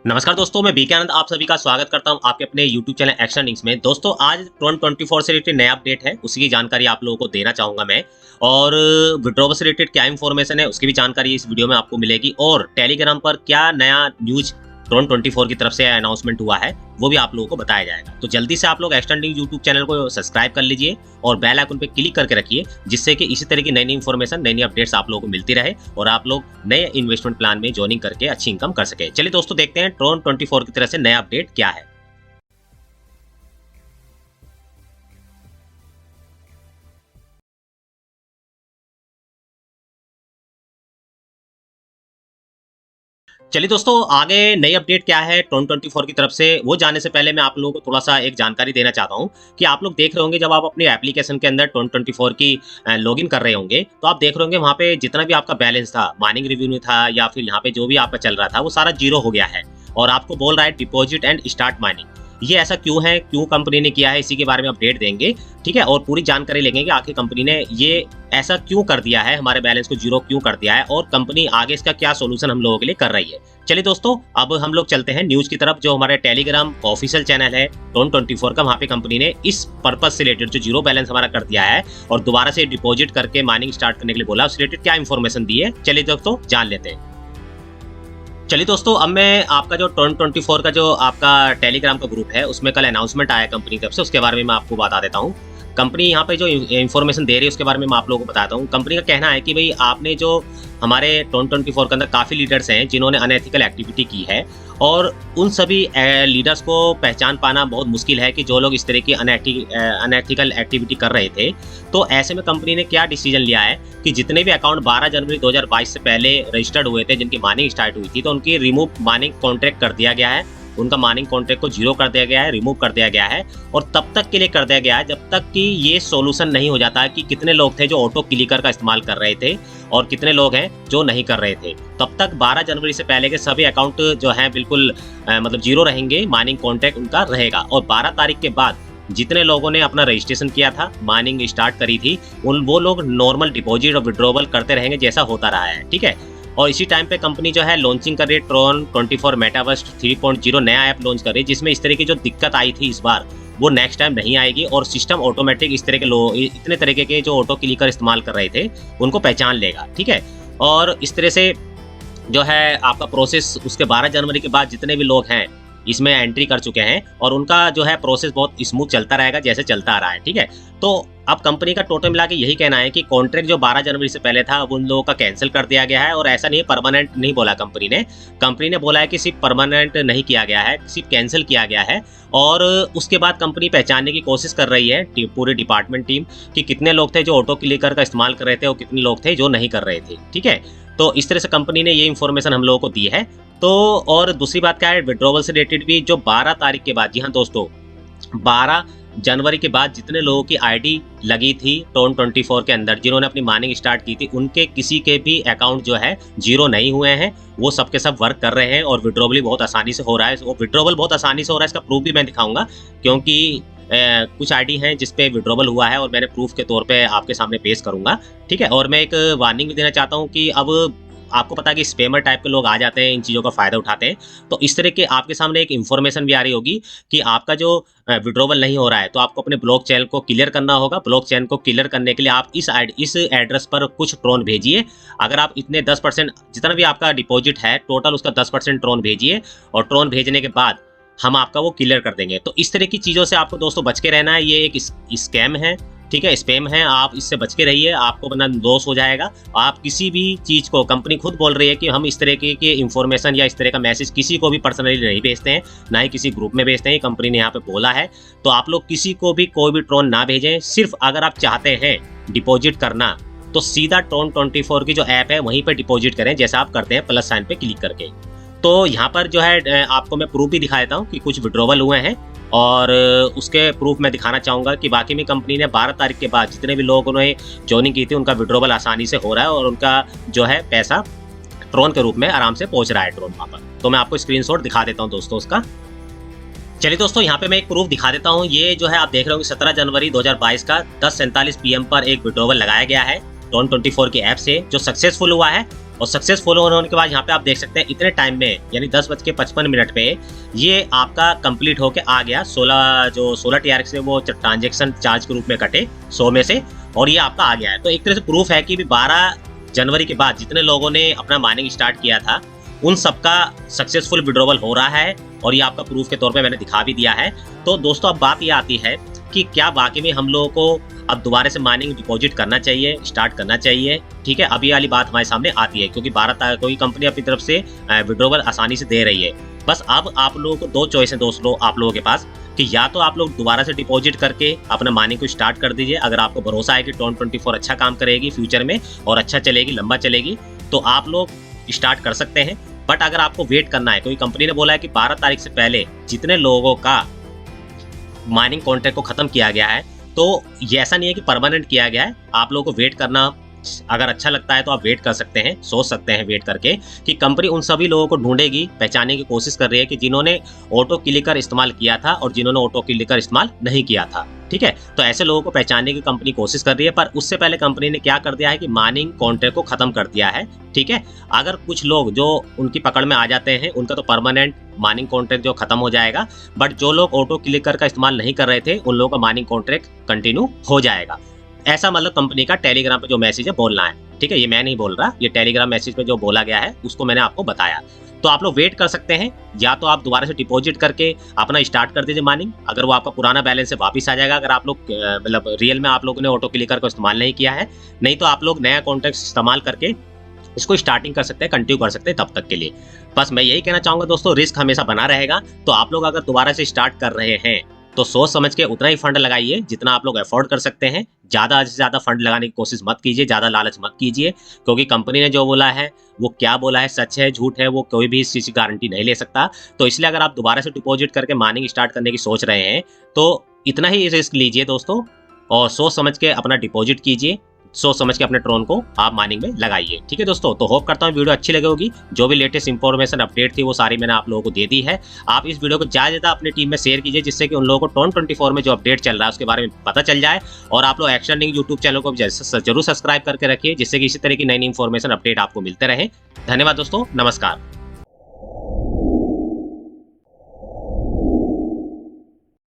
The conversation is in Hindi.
नमस्कार दोस्तों, मैं बीके आनंद आप सभी का स्वागत करता हूं आपके अपने YouTube चैनल एक्शन लिंक्स में। दोस्तों, आज ट्रोन 24 से रिलेटेड नया अपडेट है, उसी की जानकारी आप लोगों को देना चाहूंगा मैं। और विड्रॉवल से रिलेटेड क्या इंफॉर्मेशन है उसकी भी जानकारी इस वीडियो में आपको मिलेगी, और टेलीग्राम पर क्या नया न्यूज ट्रोन 24 की तरफ से अनाउंसमेंट हुआ है वो भी आप लोगों को बताया जाएगा। तो जल्दी से आप लोग एक्शन लिंक्स यूट्यूब चैनल को सब्सक्राइब कर लीजिए और बेल आइकन पे क्लिक करके रखिए, जिससे कि इसी तरह की नई नई इंफॉर्मेशन, नई नई अपडेट्स आप लोगों को मिलती रहे और आप लोग नए इन्वेस्टमेंट प्लान में ज्वाइनिंग करके अच्छी इनकम कर सके। चलिए दोस्तों, देखते हैं ट्रोन 24 की तरफ से नया अपडेट क्या है। चलिए दोस्तों, आगे नई अपडेट क्या है ट्रोन 24 की तरफ से वो जानने से पहले मैं आप लोगों को थोड़ा सा एक जानकारी देना चाहता हूं कि आप लोग देख रहे होंगे जब आप अपनी एप्लीकेशन के अंदर ट्रोन 24 की लॉगिन कर रहे होंगे, तो आप देख रहे होंगे वहां पे जितना भी आपका बैलेंस था, माइनिंग रिवेन्यू था या फिर यहाँ पे जो भी आपका चल रहा था, वो सारा जीरो हो गया है और आपको बोल रहा है डिपॉजिट एंड स्टार्ट माइनिंग। ये ऐसा क्यों है, क्यों कंपनी ने किया है, इसी के बारे में अपडेट देंगे, ठीक है। और पूरी जानकारी लेंगे कि आखिर कंपनी ने ये ऐसा क्यों कर दिया है, हमारे बैलेंस को जीरो क्यों कर दिया है और कंपनी आगे इसका क्या सोल्यूशन हम लोगों के लिए कर रही है। चलिए दोस्तों, अब हम लोग चलते हैं न्यूज की तरफ। जो हमारे टेलीग्राम ऑफिशियल चैनल है ट्रोन 24 का, वहां पे कंपनी ने इस पर्पज से रिलेटेड जो जीरो बैलेंस हमारा कर दिया है और दोबारा से डिपॉजिट करके माइनिंग स्टार्ट करने के लिए बोला, उससे रिलेटेड क्या इन्फॉर्मेशन दी है, चलिए दोस्तों जान लेते हैं। चलिए दोस्तों, अब मैं आपका जो ट्रोन 24 का जो आपका टेलीग्राम का ग्रुप है उसमें कल अनाउंसमेंट आया कंपनी की तरफ से, उसके बारे में मैं आपको बता देता हूँ। कंपनी यहाँ पे जो इन्फॉर्मेशन दे रही है उसके बारे में मैं आप लोगों को बताता हूँ। कंपनी का कहना है कि भाई आपने जो हमारे ट्रोन 24 के अंदर काफ़ी लीडर्स हैं जिन्होंने अनएथिकल एक्टिविटी की है, और उन सभी लीडर्स को पहचान पाना बहुत मुश्किल है कि जो लोग इस तरह की अनएथिकल एक्टिविटी कर रहे थे। तो ऐसे में कंपनी ने क्या डिसीजन लिया है कि जितने भी अकाउंट 12 जनवरी 2022 से पहले रजिस्टर्ड हुए थे, जिनकी माइनिंग स्टार्ट हुई थी, तो उनकी रिमूव माइनिंग कॉन्ट्रैक्ट कर दिया गया है, उनका माइनिंग कॉन्ट्रैक्ट को जीरो कर दिया गया है, रिमूव कर दिया गया है। और तब तक के लिए कर दिया गया है जब तक कि ये सॉल्यूशन नहीं हो जाता है कि कितने लोग थे जो ऑटो क्लिकर का इस्तेमाल कर रहे थे और कितने लोग हैं जो नहीं कर रहे थे। तब तक 12 जनवरी से पहले के सभी अकाउंट जो हैं बिल्कुल मतलब जीरो रहेंगे, माइनिंग कॉन्ट्रैक्ट उनका रहेगा। और 12 तारीख के बाद जितने लोगों ने अपना रजिस्ट्रेशन किया था, माइनिंग स्टार्ट करी थी, वो लोग नॉर्मल डिपॉजिट और विड्रॉवल करते रहेंगे जैसा होता रहा है, ठीक है। और इसी टाइम पे कंपनी जो है लॉन्चिंग कर रही है ट्रोन 24 मेटावर्स 3.0 नया ऐप लॉन्च कर रही है, जिसमें इस तरह की जो दिक्कत आई थी इस बार वो नेक्स्ट टाइम नहीं आएगी और सिस्टम ऑटोमेटिक इस तरह के इतने तरीके के जो ऑटो क्लिकर इस्तेमाल कर रहे थे उनको पहचान लेगा, ठीक है। और इस तरह से जो है आपका प्रोसेस उसके 12 जनवरी के बाद जितने भी लोग हैं इसमें एंट्री कर चुके हैं और उनका जो है प्रोसेस बहुत स्मूथ चलता रहेगा जैसे चलता आ रहा है, ठीक है। तो अब कंपनी का टोटल मिला के यही कहना है कि कॉन्ट्रैक्ट जो 12 जनवरी से पहले था उन लोगों का कैंसिल कर दिया गया है, और ऐसा नहीं है, परमानेंट नहीं बोला कंपनी ने बोला है कि सिर्फ परमानेंट नहीं किया गया है, सिर्फ कैंसिल किया गया है। और उसके बाद कंपनी पहचानने की कोशिश कर रही है पूरी डिपार्टमेंट टीम कि कितने लोग थे जो ऑटो क्लिकर का इस्तेमाल कर रहे थे और कितने लोग थे जो नहीं कर रहे थे, ठीक है। तो इस तरह से कंपनी ने ये इन्फॉर्मेशन हम लोगों को दी है। तो और दूसरी बात क्या है, विड्रॉवल से रिलेटेड भी जो 12 तारीख के बाद, जी हाँ दोस्तों, 12 जनवरी के बाद जितने लोगों की आईडी लगी थी ट्रोन 24 के अंदर, जिन्होंने अपनी माइनिंग स्टार्ट की थी, उनके किसी के भी अकाउंट जो है जीरो नहीं हुए हैं, वो सबके सब वर्क कर रहे हैं और विड्रॉवल भी बहुत आसानी से हो रहा है। वो विड्रॉवल बहुत आसानी से हो रहा है, इसका प्रूफ भी मैं दिखाऊंगा, क्योंकि कुछ आईडी हैं जिसपे विड्रॉवल हुआ है और मैंने प्रूफ के तौर पे आपके सामने पेश करूंगा, ठीक है। और मैं एक वार्निंग भी देना चाहता हूँ कि अब आपको पता है कि स्पैमर टाइप के लोग आ जाते हैं, इन चीज़ों का फ़ायदा उठाते हैं। तो इस तरह के आपके सामने एक इन्फॉर्मेशन भी आ रही होगी कि आपका जो विड्रॉवल नहीं हो रहा है, तो आपको अपने ब्लॉक चेन को क्लियर करना होगा। ब्लॉक चेन को क्लियर करने के लिए आप इस एड्रेस पर कुछ ट्रोन भेजिए। अगर आप इतने 10% जितना भी आपका डिपॉजिट है टोटल, उसका 10% ट्रोन भेजिए, और ट्रोन भेजने के बाद हम आपका वो क्लियर कर देंगे। तो इस तरह की चीज़ों से आपको दोस्तों बच के रहना है। ये एक स्कैम है, ठीक है, स्पैम है, आप इससे बच के रहिए, आपको वरना लॉस हो जाएगा। आप किसी भी चीज़ को, कंपनी खुद बोल रही है कि हम इस तरह के इन्फॉर्मेशन या इस तरह का मैसेज किसी को भी पर्सनली नहीं भेजते हैं, ना ही किसी ग्रुप में भेजते हैं, कंपनी ने यहाँ पे बोला है। तो आप लोग किसी को भी कोई भी ट्रोन ना भेजें। सिर्फ अगर आप चाहते हैं डिपॉजिट करना तो सीधा ट्रोन 24 की जो ऐप है वहीं पर डिपॉजिट करें, जैसा आप करते हैं प्लस साइन पे क्लिक करके। तो यहाँ पर जो है आपको मैं प्रूफ भी दिखा देता हूँ कि कुछ विड्रॉवल हुए हैं, और उसके प्रूफ मैं दिखाना चाहूँगा कि बाकी में कंपनी ने 12 तारीख के बाद जितने भी लोगों ने ज्वाइनिंग की थी उनका विड्रॉवल आसानी से हो रहा है और उनका जो है पैसा ट्रोन के रूप में आराम से पहुँच रहा है ट्रोन वहाँ पर। तो मैं आपको स्क्रीनशॉट दिखा देता हूँ दोस्तों उसका। चलिए दोस्तों, यहाँ पे मैं एक प्रूफ दिखा देता हूँ। ये जो है आप देख रहे होंगे 17 जनवरी 2022 का 10:47 PM पर एक विड्रॉवल लगाया गया है ट्रोन 24 की ऐप से, जो सक्सेसफुल हुआ है। और सक्सेसफुल होने के बाद यहाँ पे आप देख सकते हैं इतने टाइम में यानी 10:55 पे ये आपका कंप्लीट होके आ गया। 16 TRX से वो ट्रांजेक्शन चार्ज के रूप में कटे 100 में से, और ये आपका आ गया है। तो एक तरह से प्रूफ है कि 12 जनवरी के बाद जितने लोगों ने अपना माइनिंग स्टार्ट किया था उन सबका सक्सेसफुल विड्रॉवल हो रहा है, और ये आपका प्रूफ के तौर पे मैंने दिखा भी दिया है। तो दोस्तों अब बात ये आती है कि क्या वाकई में हम लोगों को अब दोबारा से माइनिंग डिपॉजिट करना चाहिए, स्टार्ट करना चाहिए। ठीक है, अभी वाली बात हमारे सामने आती है क्योंकि 12 कोई कंपनी अपनी तरफ से विड्रॉवल आसानी से दे रही है। बस अब आप लोगों को 2 चॉइस है दोस्तों आप लोगों के पास कि या तो आप लोग दोबारा से डिपॉजिट करके अपना माइनिंग को स्टार्ट कर दीजिए। अगर आपको भरोसा है कि Tron24 अच्छा काम करेगी फ्यूचर में और अच्छा चलेगी, लंबा चलेगी, तो आप लोग स्टार्ट कर सकते हैं। बट अगर आपको वेट करना है, कोई कंपनी ने बोला है कि 12 तारीख से पहले जितने लोगों का माइनिंग कॉन्ट्रैक्ट को खत्म किया गया है, तो ये ऐसा नहीं है कि परमानेंट किया गया है। आप लोगों को वेट करना अगर अच्छा लगता है तो आप वेट कर सकते हैं, सोच सकते हैं वेट करके कि कंपनी उन सभी लोगों को ढूंढेगी, पहचानने की कोशिश कर रही है कि जिन्होंने ऑटो क्लिकर इस्तेमाल किया था और जिन्होंने ऑटो क्लिकर इस्तेमाल नहीं किया था। ठीक है, तो ऐसे लोगों को पहचानने की कंपनी कोशिश कर रही है। पर उससे पहले कंपनी ने क्या कर दिया है कि माइनिंग कॉन्ट्रैक्ट को खत्म कर दिया है। ठीक है, अगर कुछ लोग जो उनकी पकड़ में आ जाते हैं उनका तो परमानेंट माइनिंग कॉन्ट्रैक्ट जो खत्म हो जाएगा, बट जो लोग ऑटो क्लिकर का इस्तेमाल नहीं कर रहे थे उन लोगों का माइनिंग कॉन्ट्रैक्ट कंटिन्यू हो जाएगा। ऐसा मतलब कंपनी का टेलीग्राम पे जो मैसेज है बोलना है। ठीक है, ये मैं नहीं बोल रहा, ये टेलीग्राम मैसेज पे जो बोला गया है उसको मैंने आपको बताया। तो आप लोग वेट कर सकते हैं, या तो आप दोबारा से डिपॉजिट करके अपना स्टार्ट कर दीजिए माइनिंग। अगर वो आपका पुराना बैलेंस है वापस आ जाएगा, अगर आप लोग मतलब रियल में आप लोगों ने ऑटो क्लिकर को इस्तेमाल नहीं किया है। नहीं तो आप लोग नया कॉन्ट्रैक्ट इस्तेमाल करके इसको स्टार्टिंग कर सकते हैं, कंटिन्यू कर सकते हैं तब तक के लिए। बस मैं यही कहना चाहूंगा दोस्तों, रिस्क हमेशा बना रहेगा। तो आप लोग अगर दोबारा से स्टार्ट कर रहे हैं तो सोच समझ के उतना ही फंड लगाइए जितना आप लोग अफोर्ड कर सकते हैं। ज़्यादा से ज़्यादा फंड लगाने की कोशिश मत कीजिए, ज़्यादा लालच मत कीजिए, क्योंकि कंपनी ने जो बोला है वो क्या बोला है, सच है झूठ है, वो कोई भी इस चीज़ की गारंटी नहीं ले सकता। तो इसलिए अगर आप दोबारा से डिपॉजिट करके माइनिंग स्टार्ट करने की सोच रहे हैं तो इतना ही रिस्क लीजिए दोस्तों, और सोच समझ के अपना डिपॉजिट कीजिए, सोच समझ के अपने ट्रोन को आप माइनिंग में लगाइए। ठीक है दोस्तों, तो होप करता हूँ वीडियो अच्छी लगी होगी। जो भी लेटेस्ट इंफॉर्मेशन अपडेट थी वो सारी मैंने आप लोगों को दे दी है। आप इस वीडियो को ज़्यादा से ज़्यादा अपनी टीम में शेयर कीजिए, जिससे कि उन लोगों को Tron24 में जो अपडेट चल रहा है उसके बारे में पता चल जाए। और आप लोग एक्शन लिंक यूट्यूब चैनल को जरूर सब्सक्राइब करके रखिए, जिससे कि इसी तरह की नई इन्फॉर्मेशन अपडेट आपको मिलते रहे। धन्यवाद दोस्तों, नमस्कार।